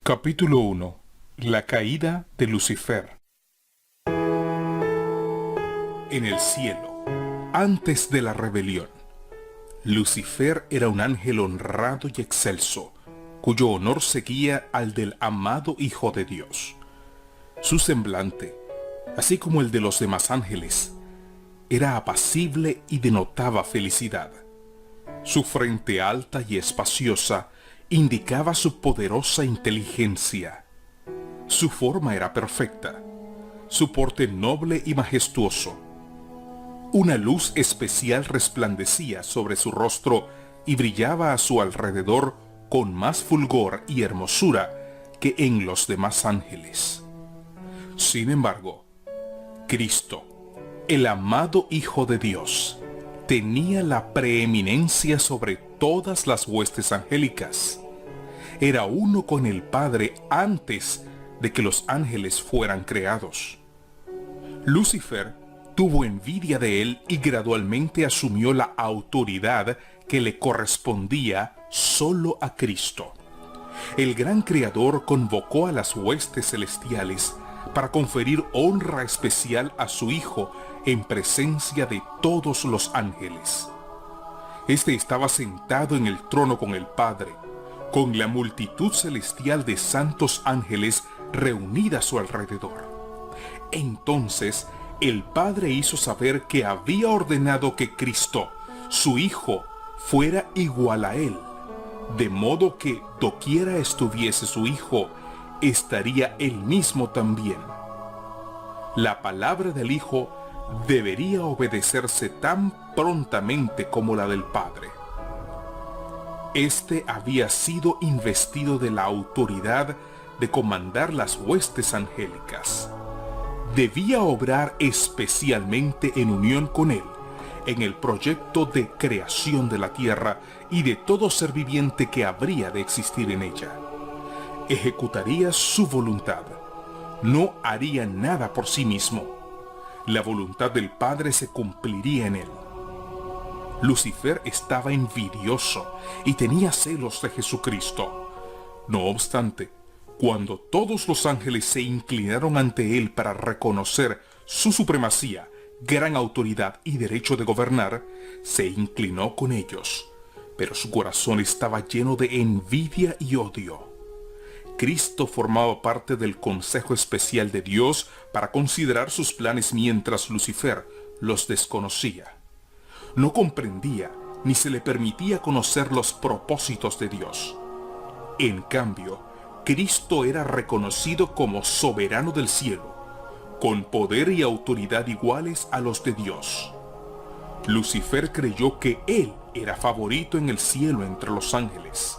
Capítulo 1. La caída de Lucifer. En el cielo, antes de la rebelión, Lucifer era un ángel honrado y excelso, cuyo honor seguía al del amado Hijo de Dios. Su semblante, así como el de los demás ángeles, era apacible y denotaba felicidad. Su frente alta y espaciosa indicaba su poderosa inteligencia. Su forma era perfecta, su porte noble y majestuoso. Una luz especial resplandecía sobre su rostro y brillaba a su alrededor con más fulgor y hermosura que en los demás ángeles. Sin embargo, Cristo, el amado Hijo de Dios, tenía la preeminencia sobre todas las huestes angélicas. Era uno con el Padre antes de que los ángeles fueran creados. Lucifer tuvo envidia de él y gradualmente asumió la autoridad que le correspondía solo a Cristo. El gran Creador convocó a las huestes celestiales para conferir honra especial a su Hijo en presencia de todos los ángeles. Este estaba sentado en el trono con el Padre, con la multitud celestial de santos ángeles reunida a su alrededor. Entonces, el Padre hizo saber que había ordenado que Cristo, su Hijo, fuera igual a él, de modo que doquiera estuviese su Hijo, estaría él mismo también. La palabra del Hijo debería obedecerse tan prontamente como la del Padre. Este había sido investido de la autoridad de comandar las huestes angélicas. Debía obrar especialmente en unión con él en el proyecto de creación de la tierra y de todo ser viviente que habría de existir en ella. Ejecutaría su voluntad. No haría nada por sí mismo. La voluntad del Padre se cumpliría en él. Lucifer estaba envidioso y tenía celos de Jesucristo. No obstante, cuando todos los ángeles se inclinaron ante él para reconocer su supremacía, gran autoridad y derecho de gobernar, se inclinó con ellos, pero su corazón estaba lleno de envidia y odio. Cristo formaba parte del consejo especial de Dios para considerar sus planes mientras Lucifer los desconocía. No comprendía ni se le permitía conocer los propósitos de Dios. En cambio, Cristo era reconocido como soberano del cielo, con poder y autoridad iguales a los de Dios. Lucifer creyó que él era favorito en el cielo entre los ángeles.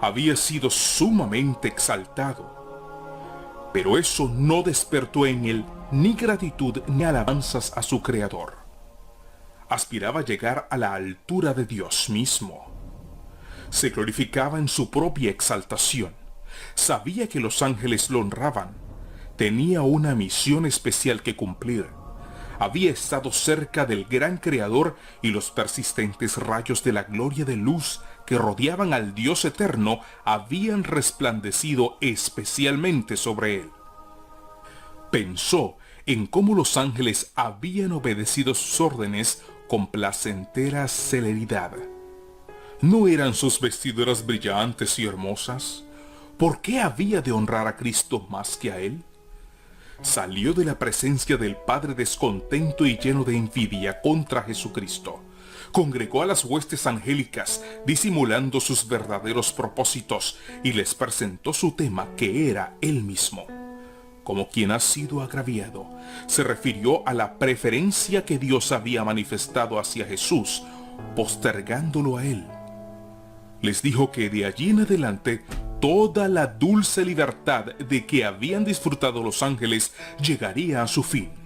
Había sido sumamente exaltado, pero eso no despertó en él ni gratitud ni alabanzas a su Creador. Aspiraba a llegar a la altura de Dios mismo. Se glorificaba en su propia exaltación. Sabía que los ángeles lo honraban. Tenía una misión especial que cumplir. Había estado cerca del gran Creador y los persistentes rayos de la gloria de luz que rodeaban al Dios eterno habían resplandecido especialmente sobre él. Pensó en cómo los ángeles habían obedecido sus órdenes con placentera celeridad. ¿No eran sus vestiduras brillantes y hermosas? ¿Por qué había de honrar a Cristo más que a él? Salió de la presencia del Padre descontento y lleno de envidia contra Jesucristo. Congregó a las huestes angélicas, disimulando sus verdaderos propósitos, y les presentó su tema, que era él mismo. Como quien ha sido agraviado, se refirió a la preferencia que Dios había manifestado hacia Jesús, postergándolo a él. Les dijo que de allí en adelante toda la dulce libertad de que habían disfrutado los ángeles llegaría a su fin.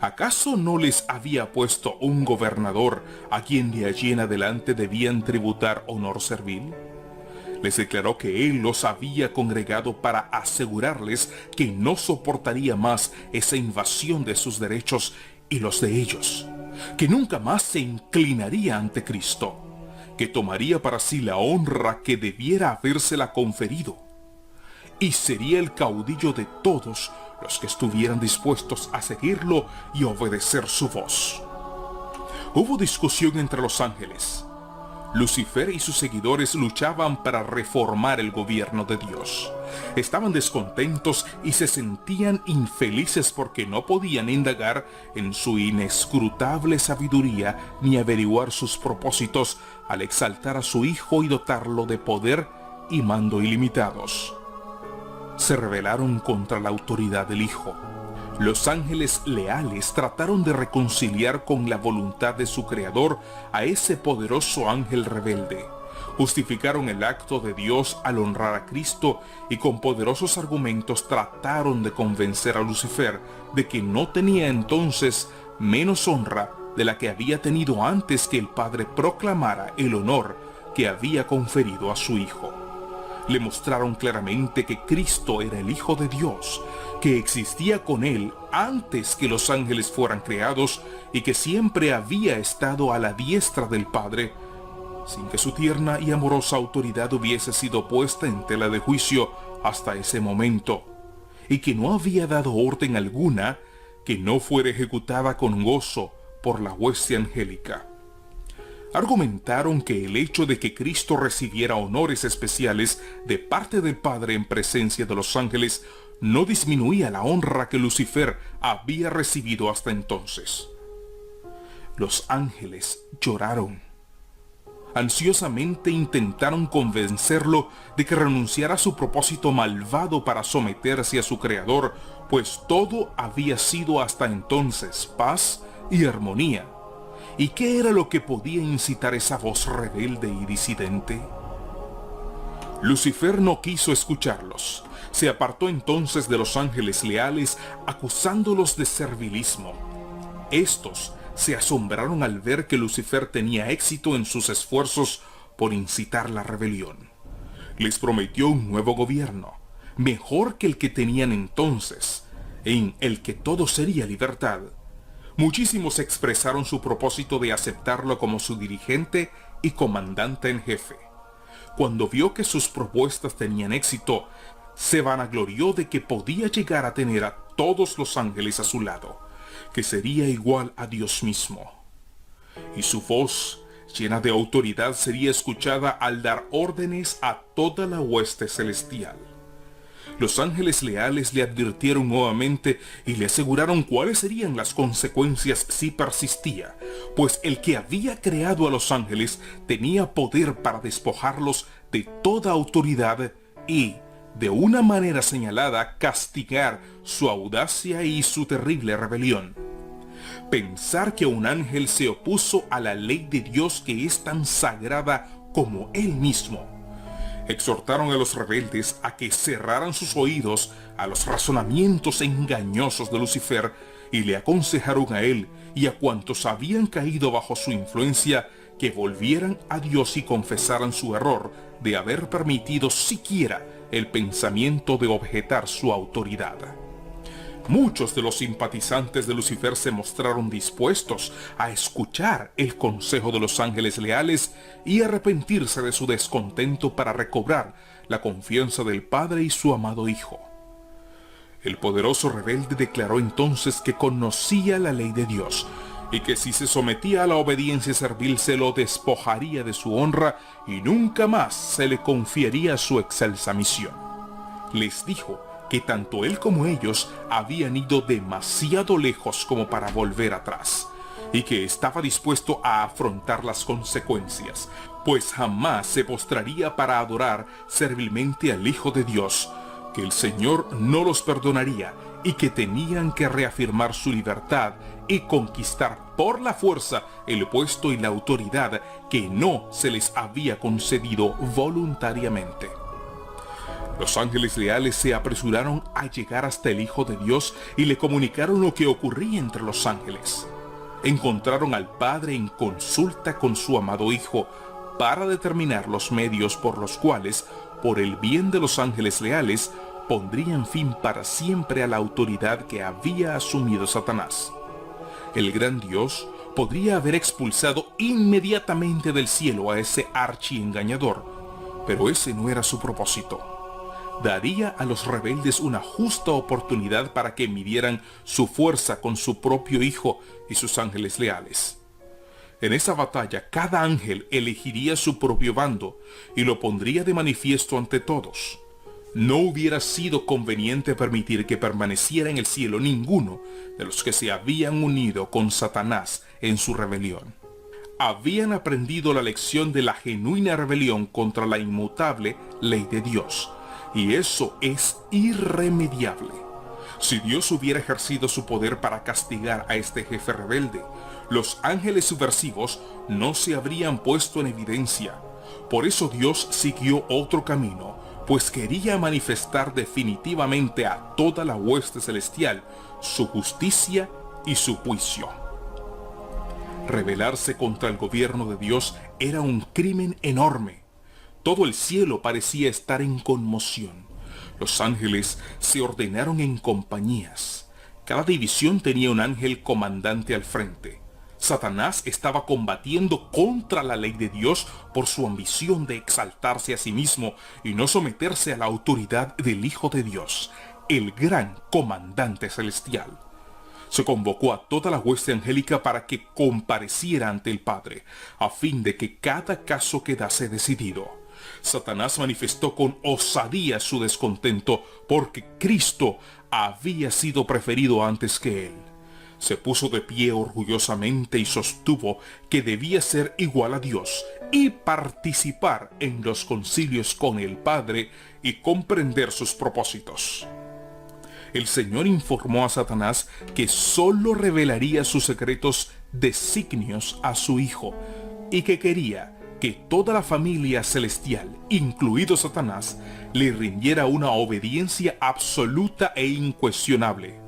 ¿Acaso no les había puesto un gobernador a quien de allí en adelante debían tributar honor servil? Les declaró que él los había congregado para asegurarles que no soportaría más esa invasión de sus derechos y los de ellos, que nunca más se inclinaría ante Cristo, que tomaría para sí la honra que debiera habérsela conferido. y sería el caudillo de todos los que estuvieran dispuestos a seguirlo y obedecer su voz. Hubo discusión entre los ángeles. Lucifer y sus seguidores luchaban para reformar el gobierno de Dios. Estaban descontentos y se sentían infelices porque no podían indagar en su inescrutable sabiduría ni averiguar sus propósitos al exaltar a su Hijo y dotarlo de poder y mando ilimitados. Se rebelaron contra la autoridad del Hijo. Los ángeles leales trataron de reconciliar con la voluntad de su Creador a ese poderoso ángel rebelde. Justificaron el acto de Dios al honrar a Cristo y con poderosos argumentos trataron de convencer a Lucifer de que no tenía entonces menos honra de la que había tenido antes que el Padre proclamara el honor que había conferido a su Hijo. Le mostraron claramente que Cristo era el Hijo de Dios, que existía con él antes que los ángeles fueran creados y que siempre había estado a la diestra del Padre, sin que su tierna y amorosa autoridad hubiese sido puesta en tela de juicio hasta ese momento, y que no había dado orden alguna que no fuera ejecutada con gozo por la hueste angélica. Argumentaron que el hecho de que Cristo recibiera honores especiales de parte del Padre en presencia de los ángeles no disminuía la honra que Lucifer había recibido hasta entonces. Los ángeles lloraron. Ansiosamente intentaron convencerlo de que renunciara a su propósito malvado para someterse a su Creador, pues todo había sido hasta entonces paz y armonía. ¿Y qué era lo que podía incitar esa voz rebelde y disidente? Lucifer no quiso escucharlos. Se apartó entonces de los ángeles leales, acusándolos de servilismo. Estos se asombraron al ver que Lucifer tenía éxito en sus esfuerzos por incitar la rebelión. Les prometió un nuevo gobierno, mejor que el que tenían entonces, en el que todo sería libertad. Muchísimos expresaron su propósito de aceptarlo como su dirigente y comandante en jefe. Cuando vio que sus propuestas tenían éxito, se vanaglorió de que podía llegar a tener a todos los ángeles a su lado, que sería igual a Dios mismo. Y su voz, llena de autoridad, sería escuchada al dar órdenes a toda la hueste celestial. Los ángeles leales le advirtieron nuevamente y le aseguraron cuáles serían las consecuencias si persistía, pues el que había creado a los ángeles tenía poder para despojarlos de toda autoridad y, de una manera señalada, castigar su audacia y su terrible rebelión. Pensar que un ángel se opuso a la ley de Dios, que es tan sagrada como él mismo. Exhortaron a los rebeldes a que cerraran sus oídos a los razonamientos engañosos de Lucifer y le aconsejaron a él y a cuantos habían caído bajo su influencia que volvieran a Dios y confesaran su error de haber permitido siquiera el pensamiento de objetar su autoridad. Muchos de los simpatizantes de Lucifer se mostraron dispuestos a escuchar el consejo de los ángeles leales y arrepentirse de su descontento para recobrar la confianza del Padre y su amado Hijo. El poderoso rebelde declaró entonces que conocía la ley de Dios y que si se sometía a la obediencia servil se lo despojaría de su honra y nunca más se le confiaría su excelsa misión. Les dijo que tanto él como ellos habían ido demasiado lejos como para volver atrás, y que estaba dispuesto a afrontar las consecuencias, pues jamás se postraría para adorar servilmente al Hijo de Dios, que el Señor no los perdonaría y que tenían que reafirmar su libertad y conquistar por la fuerza el puesto y la autoridad que no se les había concedido voluntariamente. Los ángeles leales se apresuraron a llegar hasta el Hijo de Dios y le comunicaron lo que ocurría entre los ángeles. Encontraron al Padre en consulta con su amado Hijo para determinar los medios por los cuales, por el bien de los ángeles leales, pondrían fin para siempre a la autoridad que había asumido Satanás. El gran Dios podría haber expulsado inmediatamente del cielo a ese archiengañador, pero ese no era su propósito. daría a los rebeldes una justa oportunidad para que midieran su fuerza con su propio Hijo y sus ángeles leales. En esa batalla, cada ángel elegiría su propio bando y lo pondría de manifiesto ante todos. No hubiera sido conveniente permitir que permaneciera en el cielo ninguno de los que se habían unido con Satanás en su rebelión. Habían aprendido la lección de la genuina rebelión contra la inmutable ley de Dios, y eso es irremediable. Si Dios hubiera ejercido su poder para castigar a este jefe rebelde, los ángeles subversivos no se habrían puesto en evidencia. Por eso Dios siguió otro camino, pues quería manifestar definitivamente a toda la hueste celestial su justicia y su juicio. Rebelarse contra el gobierno de Dios era un crimen enorme. Todo el cielo parecía estar en conmoción. Los ángeles se ordenaron en compañías. Cada división tenía un ángel comandante al frente. Satanás estaba combatiendo contra la ley de Dios por su ambición de exaltarse a sí mismo y no someterse a la autoridad del Hijo de Dios, el gran comandante celestial. Se convocó a toda la hueste angélica para que compareciera ante el Padre, a fin de que cada caso quedase decidido. Satanás manifestó con osadía su descontento porque Cristo había sido preferido antes que él. Se puso de pie orgullosamente y sostuvo que debía ser igual a Dios y participar en los concilios con el Padre y comprender sus propósitos. El Señor informó a Satanás que sólo revelaría sus secretos designios a su Hijo y que quería que toda la familia celestial, incluido Satanás, le rindiera una obediencia absoluta e incuestionable.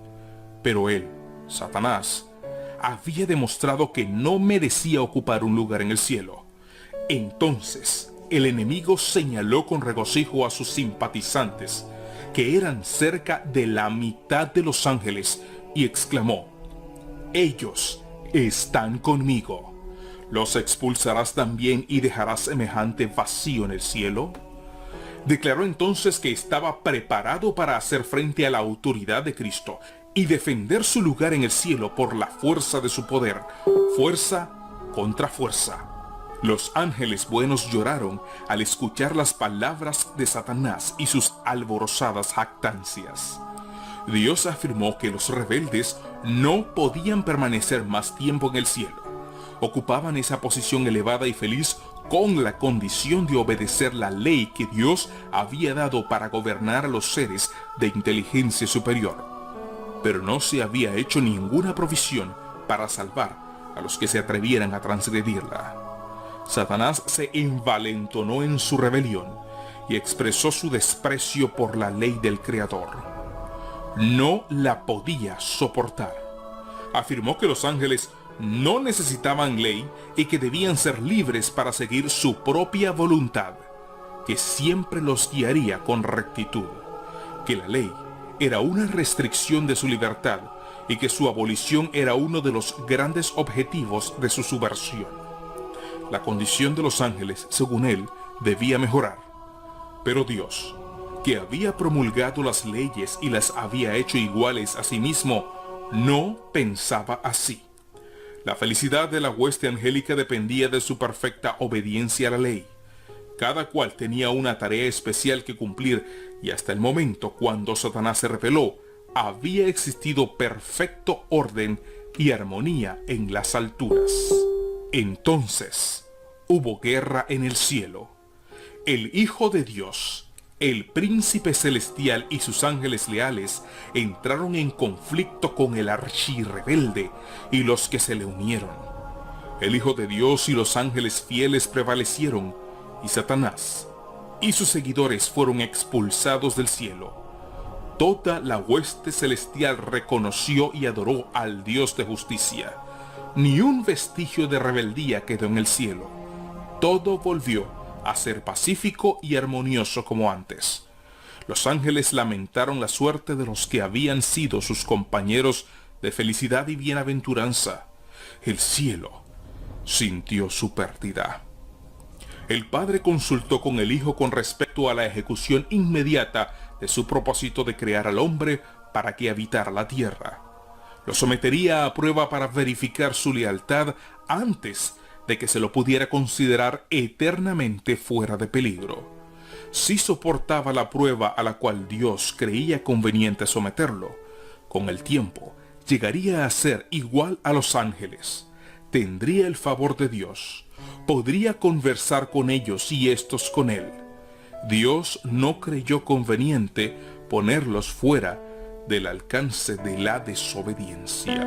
Pero él, Satanás, había demostrado que no merecía ocupar un lugar en el cielo. Entonces, el enemigo señaló con regocijo a sus simpatizantes, que eran cerca de la mitad de los ángeles, y exclamó: «Ellos están conmigo. ¿Los expulsarás también y dejarás semejante vacío en el cielo?». Declaró entonces que estaba preparado para hacer frente a la autoridad de Cristo y defender su lugar en el cielo por la fuerza de su poder, fuerza contra fuerza. Los ángeles buenos lloraron al escuchar las palabras de Satanás y sus alborozadas jactancias. Dios afirmó que los rebeldes no podían permanecer más tiempo en el cielo. Ocupaban esa posición elevada y feliz con la condición de obedecer la ley que Dios había dado para gobernar a los seres de inteligencia superior. Pero no se había hecho ninguna provisión para salvar a los que se atrevieran a transgredirla. Satanás se envalentonó en su rebelión y expresó su desprecio por la ley del Creador. No la podía soportar. Afirmó que los ángeles no necesitaban ley y que debían ser libres para seguir su propia voluntad, que siempre los guiaría con rectitud, que la ley era una restricción de su libertad y que su abolición era uno de los grandes objetivos de su subversión. La condición de los ángeles, según él, debía mejorar. Pero Dios, que había promulgado las leyes y las había hecho iguales a sí mismo, no pensaba así. La felicidad de la hueste angélica dependía de su perfecta obediencia a la ley. Cada cual tenía una tarea especial que cumplir, y hasta el momento cuando Satanás se rebeló, había existido perfecto orden y armonía en las alturas. Entonces hubo guerra en el cielo. El Hijo de Dios, el Príncipe Celestial y sus ángeles leales entraron en conflicto con el archirrebelde y los que se le unieron. El Hijo de Dios y los ángeles fieles prevalecieron, y Satanás y sus seguidores fueron expulsados del cielo. Toda la hueste celestial reconoció y adoró al Dios de justicia. Ni un vestigio de rebeldía quedó en el cielo. Todo volvió a ser pacífico y armonioso como antes. Los ángeles lamentaron la suerte de los que habían sido sus compañeros de felicidad y bienaventuranza. El cielo sintió su pérdida. El padre consultó con el hijo con respecto a la ejecución inmediata de su propósito de crear al hombre para que habitara la tierra. Lo sometería a prueba para verificar su lealtad antes de que se lo pudiera considerar eternamente fuera de peligro. Si soportaba la prueba a la cual Dios creía conveniente someterlo, con el tiempo llegaría a ser igual a los ángeles, tendría el favor de Dios, podría conversar con ellos y estos con él. Dios no creyó conveniente ponerlos fuera del alcance de la desobediencia.